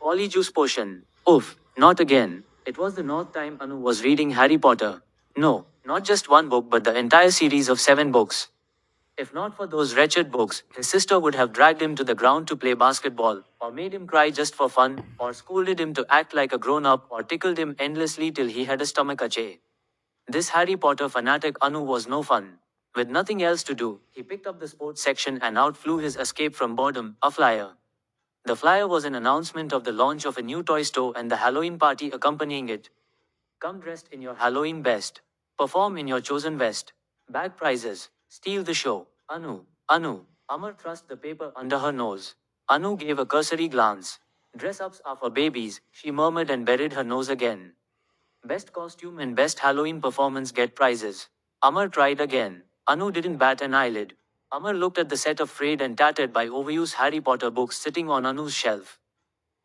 Polyjuice potion. Oof, not again. It was the north time Anu was reading Harry Potter. No, not just one book but the entire series of 7 books. If not for those wretched books, his sister would have dragged him to the ground to play basketball, or made him cry just for fun, or scolded him to act like a grown up, or tickled him endlessly till he had a stomachache. This Harry Potter fanatic Anu was no fun. With nothing else to do, he picked up the sports section and out flew his escape from boredom, a flyer. The flyer was an announcement of the launch of a new toy store and the Halloween party accompanying it. Come dressed in your Halloween best. Perform in your chosen vest. Bag prizes. Steal the show. Anu. Amar thrust the paper under her nose. Anu gave a cursory glance. Dress ups are for babies, she murmured and buried her nose again. Best costume and best Halloween performance get prizes. Amar tried again. Anu didn't bat an eyelid. Amar looked at the set of frayed and tattered by overuse Harry Potter books sitting on Anu's shelf.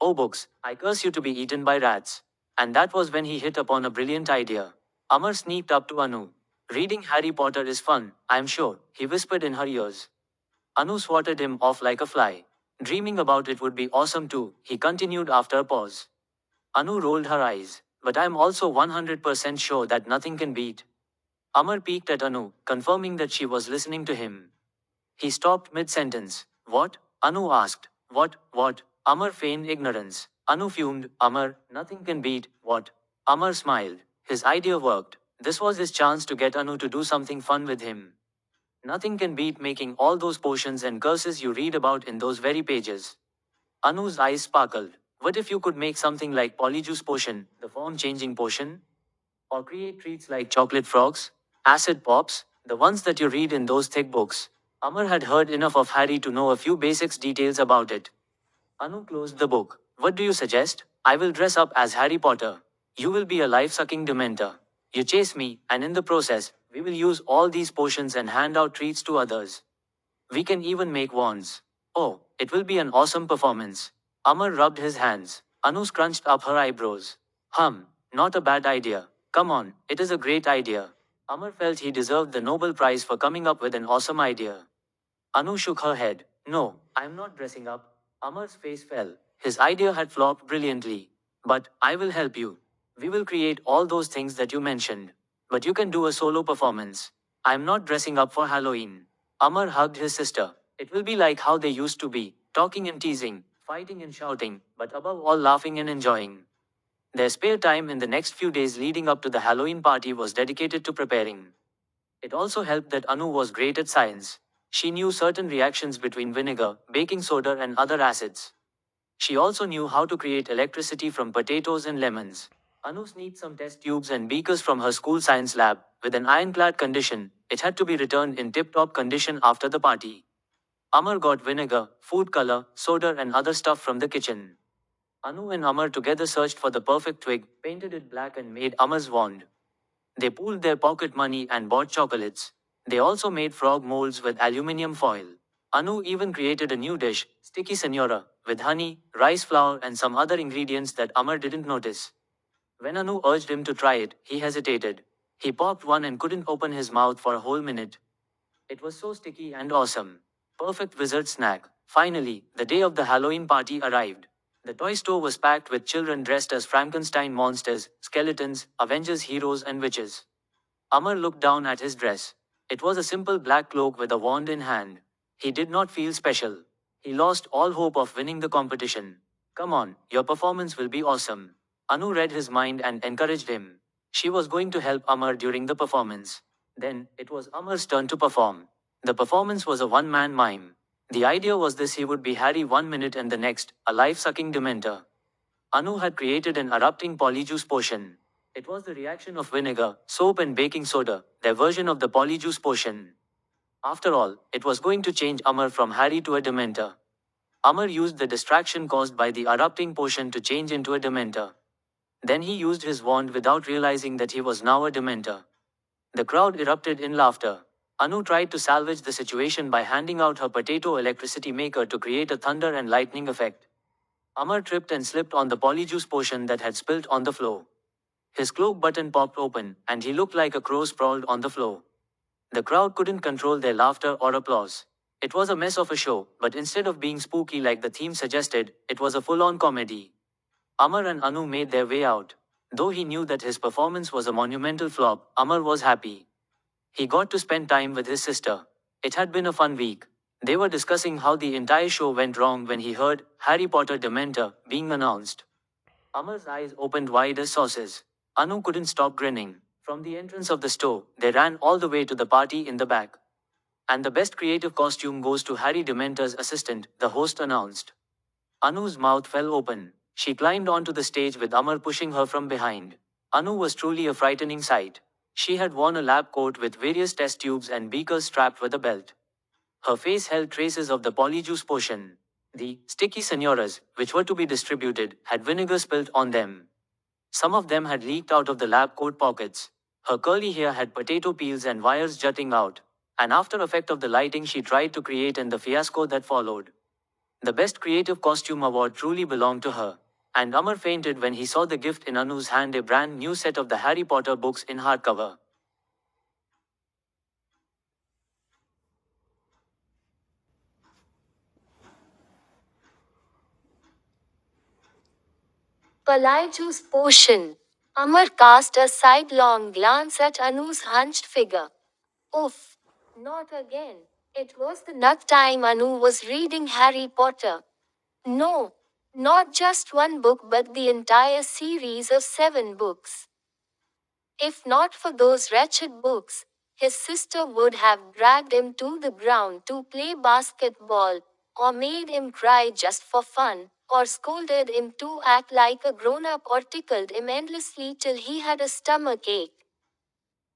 Oh books, I curse you to be eaten by rats. And that was when he hit upon a brilliant idea. Amar sneaked up to Anu. Reading Harry Potter is fun, I'm sure, he whispered in her ears. Anu swatted him off like a fly. Dreaming about it would be awesome too, he continued after a pause. Anu rolled her eyes. But I'm also 100% sure that nothing can beat. Amar peeked at Anu, confirming that she was listening to him. He stopped mid-sentence. What? Anu asked. What? Amar feigned ignorance. Anu fumed. Amar, nothing can beat, what? Amar smiled. His idea worked. This was his chance to get Anu to do something fun with him. Nothing can beat making all those potions and curses you read about in those very pages. Anu's eyes sparkled. What if you could make something like Polyjuice potion, the form-changing potion? Or create treats like chocolate frogs, acid pops, the ones that you read in those thick books. Amar had heard enough of Harry to know a few basics details about it. Anu closed the book. What do you suggest? I will dress up as Harry Potter. You will be a life-sucking dementor. You chase me, and in the process, we will use all these potions and hand out treats to others. We can even make wands. Oh, it will be an awesome performance. Amar rubbed his hands. Anu scrunched up her eyebrows. Not a bad idea. Come on, it is a great idea. Amar felt he deserved the Nobel Prize for coming up with an awesome idea. Anu shook her head. No, I am not dressing up. Amar's face fell. His idea had flopped brilliantly. But I will help you. We will create all those things that you mentioned. But you can do a solo performance. I am not dressing up for Halloween. Amar hugged his sister. It will be like how they used to be, talking and teasing, fighting and shouting, but above all laughing and enjoying. Their spare time in the next few days leading up to the Halloween party was dedicated to preparing. It also helped that Anu was great at science. She knew certain reactions between vinegar, baking soda, and other acids. She also knew how to create electricity from potatoes and lemons. Anu sneaked some test tubes and beakers from her school science lab. With an ironclad condition, it had to be returned in tip-top condition after the party. Amar got vinegar, food color, soda, and other stuff from the kitchen. Anu and Amar together searched for the perfect twig, painted it black, and made Amar's wand. They pooled their pocket money and bought chocolates. They also made frog molds with aluminium foil. Anu even created a new dish, sticky senora, with honey, rice flour, and some other ingredients that Amar didn't notice. When Anu urged him to try it, he hesitated. He popped one and couldn't open his mouth for a whole minute. It was so sticky and awesome. Perfect wizard snack. Finally, the day of the Halloween party arrived. The toy store was packed with children dressed as Frankenstein monsters, skeletons, Avengers heroes, and witches. Amar looked down at his dress. It was a simple black cloak with a wand in hand. He did not feel special. He lost all hope of winning the competition. Come on, your performance will be awesome. Anu read his mind and encouraged him. She was going to help Amar during the performance. Then, it was Amar's turn to perform. The performance was a one-man mime. The idea was this: he would be Harry 1 minute and the next, a life-sucking dementor. Anu had created an erupting polyjuice potion. It was the reaction of vinegar, soap and baking soda, their version of the polyjuice potion. After all, it was going to change Amar from Harry to a dementor. Amar used the distraction caused by the erupting potion to change into a dementor. Then he used his wand without realizing that he was now a dementor. The crowd erupted in laughter. Anu tried to salvage the situation by handing out her potato electricity maker to create a thunder and lightning effect. Amar tripped and slipped on the polyjuice potion that had spilt on the floor. His cloak button popped open, and he looked like a crow sprawled on the floor. The crowd couldn't control their laughter or applause. It was a mess of a show, but instead of being spooky like the theme suggested, it was a full-on comedy. Amar and Anu made their way out. Though he knew that his performance was a monumental flop, Amar was happy. He got to spend time with his sister. It had been a fun week. They were discussing how the entire show went wrong when he heard Harry Potter Dementor being announced. Amar's eyes opened wide as saucers. Anu couldn't stop grinning. From the entrance of the store, they ran all the way to the party in the back. And the best creative costume goes to Harry Dementor's assistant, the host announced. Anu's mouth fell open. She climbed onto the stage with Amar pushing her from behind. Anu was truly a frightening sight. She had worn a lab coat with various test tubes and beakers strapped with a belt. Her face held traces of the polyjuice potion. The sticky senoras, which were to be distributed, had vinegar spilt on them. Some of them had leaked out of the lab coat pockets. Her curly hair had potato peels and wires jutting out. An after effect of the lighting she tried to create and the fiasco that followed. The best creative costume award truly belonged to her. And Amar fainted when he saw the gift in Anu's hand, a brand new set of the Harry Potter books in hardcover. Polyjuice potion. Amar cast a sidelong glance at Anu's hunched figure. Oof. Not again. It was the ninth time Anu was reading Harry Potter. No. Not just one book but the entire series of 7 books. If not for those wretched books, his sister would have dragged him to the ground to play basketball, or made him cry just for fun, or scolded him to act like a grown up, or tickled him endlessly till he had a stomach ache.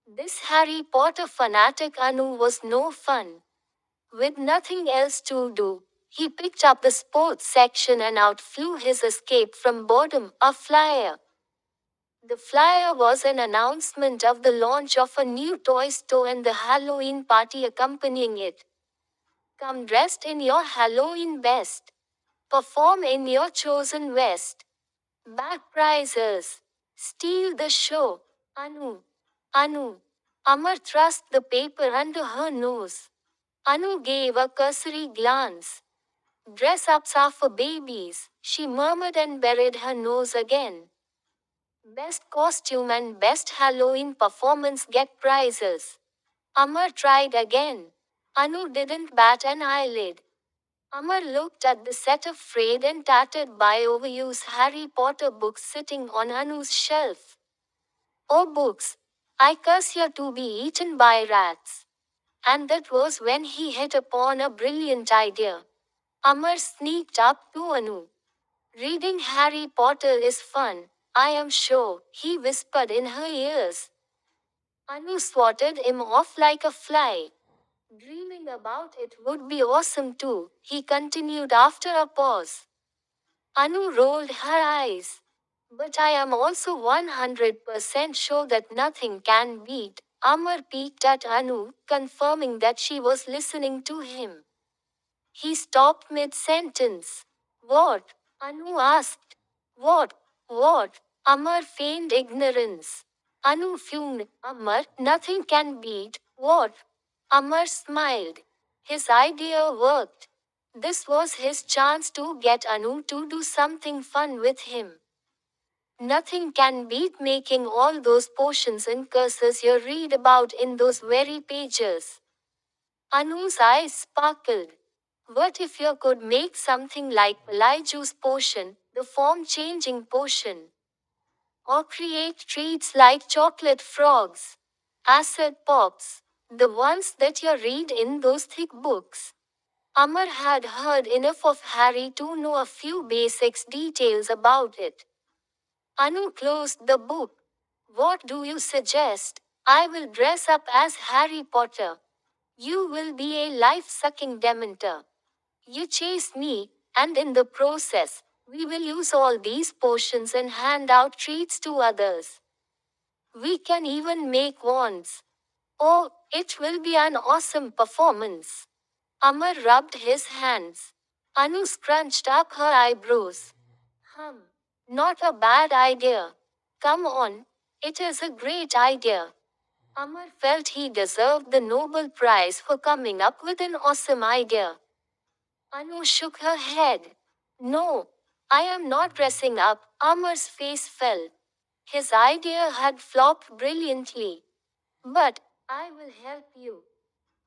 This Harry Potter fanatic Anu was no fun. With nothing else to do, he picked up the sports section and out flew his escape from boredom, a flyer. The flyer was an announcement of the launch of a new toy store and the Halloween party accompanying it. Come dressed in your Halloween best. Perform in your chosen vest. Back prizes. Steal the show. Anu. Anu. Amar thrust the paper under her nose. Anu gave a cursory glance. Dress ups are for babies, she murmured and buried her nose again. Best costume and best Halloween performance get prizes. Amar tried again. Anu didn't bat an eyelid. Amar looked at the set of frayed and tattered by overuse Harry Potter books sitting on Anu's shelf. Oh books, I curse you to be eaten by rats. And that was when he hit upon a brilliant idea. Amar sneaked up to Anu. Reading Harry Potter is fun, I am sure, he whispered in her ears. Anu swatted him off like a fly. Dreaming about it would be awesome too, he continued after a pause. Anu rolled her eyes. But I am also 100% sure that nothing can beat. Amar peeked at Anu, confirming that she was listening to him. He stopped mid-sentence. What? Anu asked. What? What? Amar feigned ignorance. Anu fumed. Amar, nothing can beat. What? Amar smiled. His idea worked. This was his chance to get Anu to do something fun with him. Nothing can beat making all those potions and curses you read about in those very pages. Anu's eyes sparkled. What if you could make something like Polyjuice potion, the form-changing potion? Or create treats like chocolate frogs, acid pops, the ones that you read in those thick books. Amar had heard enough of Harry to know a few basics details about it. Anu closed the book. What do you suggest? I will dress up as Harry Potter. You will be a life-sucking Dementor. You chase me, and in the process, we will use all these potions and hand out treats to others. We can even make wands. Oh, it will be an awesome performance. Amar rubbed his hands. Anu scrunched up her eyebrows. Not a bad idea. Come on, it is a great idea. Amar felt he deserved the Nobel Prize for coming up with an awesome idea. Anu shook her head. No, I am not dressing up, Amar's face fell. His idea had flopped brilliantly. But, I will help you.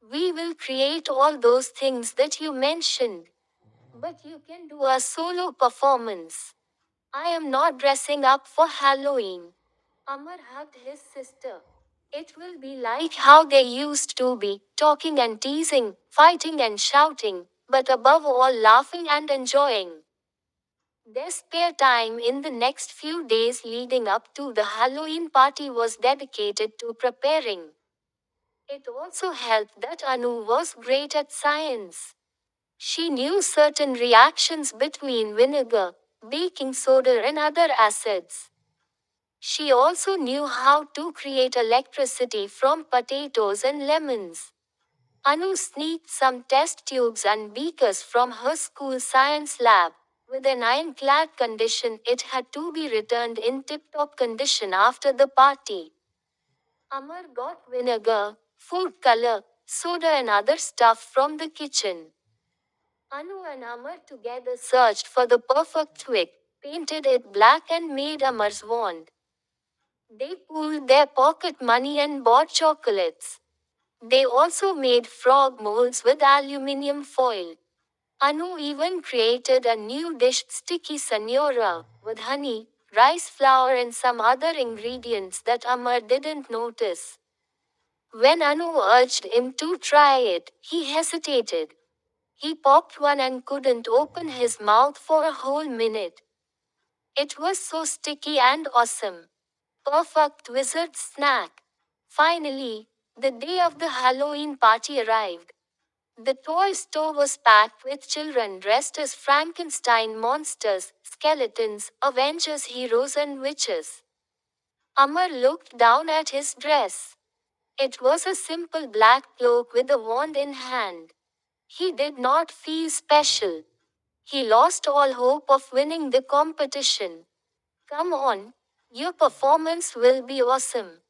We will create all those things that you mentioned. But you can do a solo performance. I am not dressing up for Halloween. Amar hugged his sister. It will be like how they used to be, talking and teasing, fighting and shouting, but above all laughing and enjoying. Their spare time in the next few days leading up to the Halloween party was dedicated to preparing. It also helped that Anu was great at science. She knew certain reactions between vinegar, baking soda, and other acids. She also knew how to create electricity from potatoes and lemons. Anu sneaked some test tubes and beakers from her school science lab. With an ironclad condition, it had to be returned in tip-top condition after the party. Amar got vinegar, food color, soda and other stuff from the kitchen. Anu and Amar together searched for the perfect twig, painted it black and made Amar's wand. They pooled their pocket money and bought chocolates. They also made frog molds with aluminium foil. Anu even created a new dish, sticky senora, with honey, rice flour and some other ingredients that Amar didn't notice. When Anu urged him to try it, he hesitated. He popped one and couldn't open his mouth for a whole minute. It was so sticky and awesome. Perfect wizard snack. Finally, the day of the Halloween party arrived. The toy store was packed with children dressed as Frankenstein monsters, skeletons, Avengers heroes, and witches. Amar looked down at his dress. It was a simple black cloak with a wand in hand. He did not feel special. He lost all hope of winning the competition. Come on, your performance will be awesome.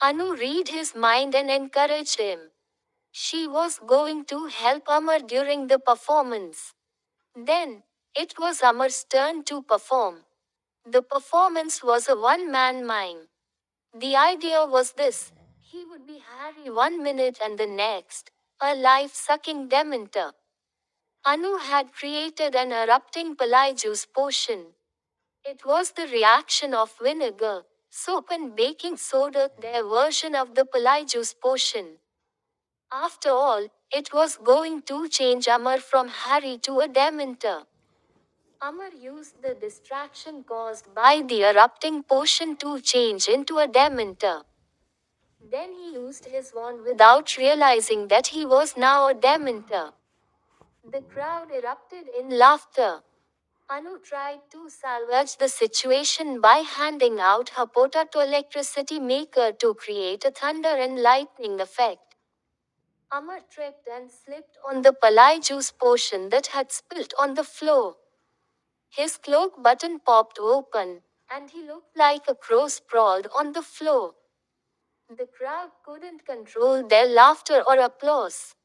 Anu read his mind and encouraged him. She was going to help Amar during the performance. Then, it was Amar's turn to perform. The performance was a one-man mime. The idea was this: he would be Harry 1 minute and the next, a life-sucking Dementor. Anu had created an erupting Juice potion. It was the reaction of vinegar, soap and baking soda, their version of the Juice potion. After all, it was going to change Amar from Harry to a Dementor. Amar used the distraction caused by the erupting potion to change into a Dementor. Then he used his wand without realizing that he was now a Dementor. The crowd erupted in laughter. Anu tried to salvage the situation by handing out her potato electricity maker to create a thunder and lightning effect. Amar tripped and slipped on the Juice potion that had spilt on the floor. His cloak button popped open, and he looked like a crow sprawled on the floor. The crowd couldn't control their laughter or applause.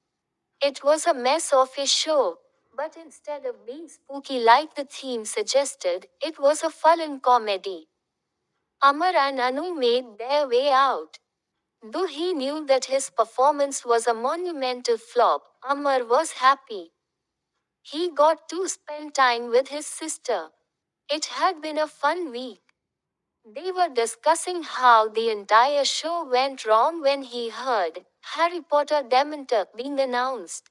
It was a mess of a show, but instead of being spooky like the theme suggested, it was a fun comedy. Amar and Anu made their way out. Though he knew that his performance was a monumental flop, Amar was happy. He got to spend time with his sister. It had been a fun week. They were discussing how the entire show went wrong when he heard Harry Potter Dementor being announced.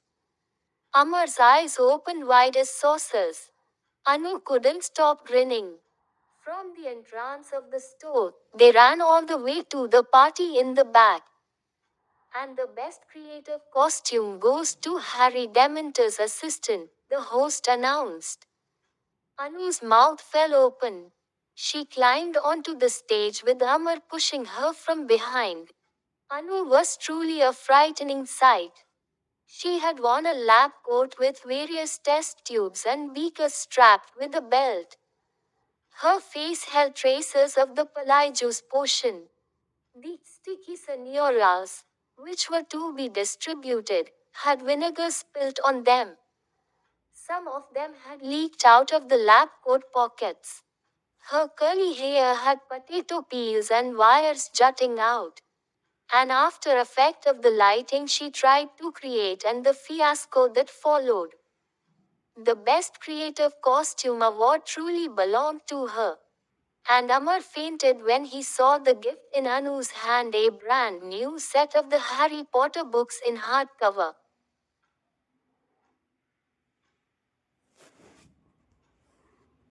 Amar's eyes opened wide as saucers. Anu couldn't stop grinning. From the entrance of the store, they ran all the way to the party in the back. And the best creative costume goes to Harry Dementor's assistant, the host announced. Anu's mouth fell open. She climbed onto the stage with Amar pushing her from behind. Anu was truly a frightening sight. She had worn a lab coat with various test tubes and beakers strapped with a belt. Her face held traces of the Juice potion. The sticky senoras, which were to be distributed, had vinegar spilt on them. Some of them had leaked out of the lab coat pockets. Her curly hair had potato peels and wires jutting out. And after effect of the lighting she tried to create and the fiasco that followed. The best creative costume award truly belonged to her. And Amar fainted when he saw the gift in Anu's hand, a brand new set of the Harry Potter books in hardcover.